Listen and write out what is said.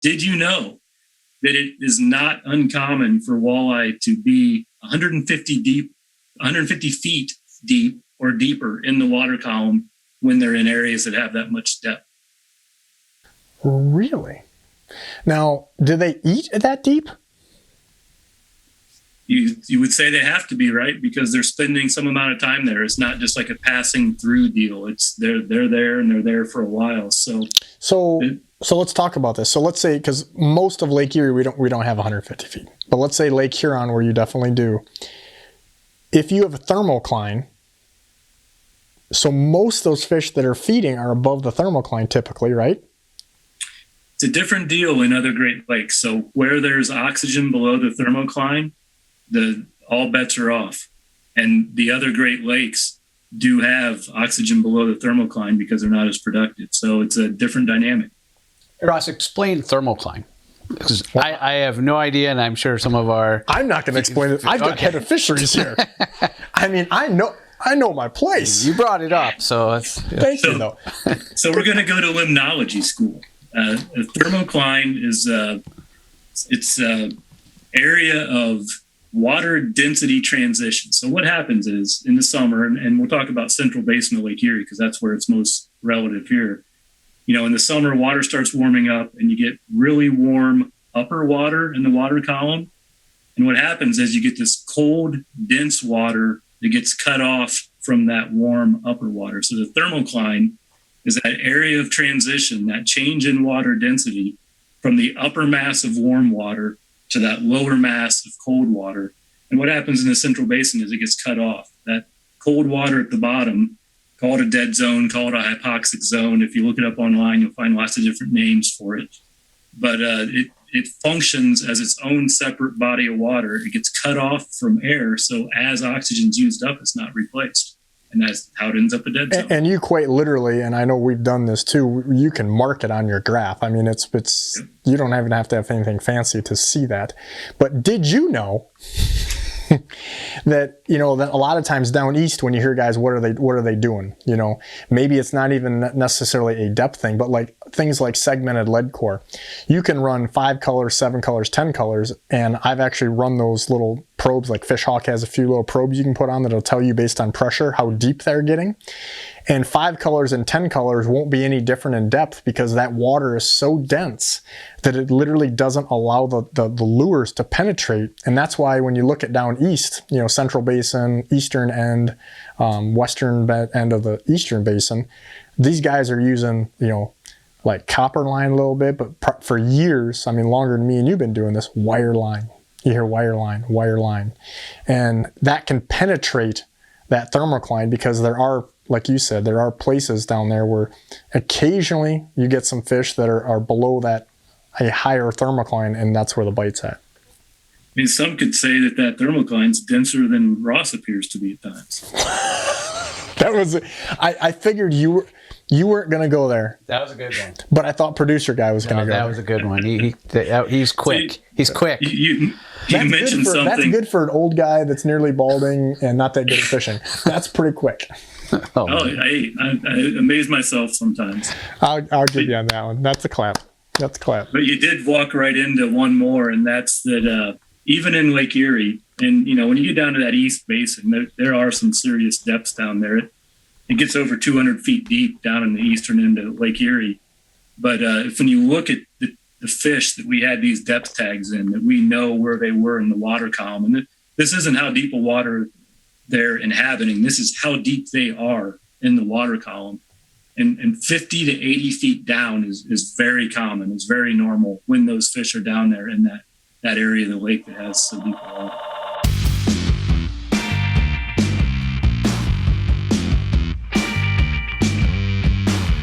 Did you know that it is not uncommon for walleye to be 150 feet deep or deeper in the water column when they're in areas that have that much depth? Really? Now, do they eat that deep? You would say they have to be, right? Because they're spending some amount of time there. It's not just like a passing through deal. It's they're there and they're there for a while. So let's talk about this. So let's say, because most of Lake Erie we don't have 150 feet, but let's say Lake Huron, where you definitely do. If you have a thermocline, so most of those fish that are feeding are above the thermocline typically, right? It's a different deal in other Great Lakes. So where there's oxygen below the thermocline, all bets are off. And the other Great Lakes do have oxygen below the thermocline because they're not as productive. So it's a different dynamic. Ross, explain thermocline. Because I have no idea, and I'm sure some of our... I'm not going to explain it. I've got head of fisheries here. I mean, I know my place. You brought it up, so it's... Thank you, though. So we're going to go to limnology school. A thermocline is it's an area of water density transition. So what happens is in the summer, and we'll talk about central basin of Lake Erie because that's where it's most relative here. You know, in the summer, water starts warming up and you get really warm upper water in the water column. And what happens is you get this cold, dense water that gets cut off from that warm upper water. So the thermocline is that area of transition, that change in water density from the upper mass of warm water to that lower mass of cold water. And what happens in the central basin is it gets cut off. That cold water at the bottom, call it a dead zone, call it a hypoxic zone. If you look it up online, you'll find lots of different names for it. But it functions as its own separate body of water. It gets cut off from air, so as oxygen's used up, it's not replaced. And that's how it ends up a dead zone. And you quite literally, and I know we've done this too, you can mark it on your graph. I mean, it's yep. You don't even have to have anything fancy to see that. But did you know that, you know, that a lot of times down east when you hear guys, what are they doing? You know, maybe it's not even necessarily a depth thing, but like things like segmented lead core. You can run 5 colors, 7 colors, 10 colors, and I've actually run those little probes, like Fishhawk has a few little probes you can put on that'll tell you based on pressure how deep they're getting. And 5 colors and 10 colors won't be any different in depth because that water is so dense that it literally doesn't allow the lures to penetrate. And that's why when you look at down east, you know, central basin, eastern end, western end of the eastern basin, these guys are using, you know, like copper line a little bit, but for years, I mean, longer than me and you've been doing this, wire line. You hear wire line. And that can penetrate that thermocline because there are, like you said, there are places down there where occasionally you get some fish that are below that, a higher thermocline, and that's where the bite's at. I mean, some could say that thermocline's denser than Ross appears to be at times. That was, I figured you weren't going to go there. That was a good one. But I thought producer guy was going to go there. That was a good one. He's quick. He's quick. You mentioned something. That's good for an old guy that's nearly balding and not that good at fishing. That's pretty quick. I amaze myself sometimes. I'll give you on that one. That's a clap. But you did walk right into one more, and that's that even in Lake Erie, and you know, when you get down to that East Basin, there are some serious depths down there. It gets over 200 feet deep down in the eastern end of Lake Erie. But when you look at the fish that we had these depth tags in, that we know where they were in the water column, and this isn't how deep a water they're inhabiting. This is how deep they are in the water column. And 50 to 80 feet down is very common. It's very normal when those fish are down there in that area of the lake that has so deep water.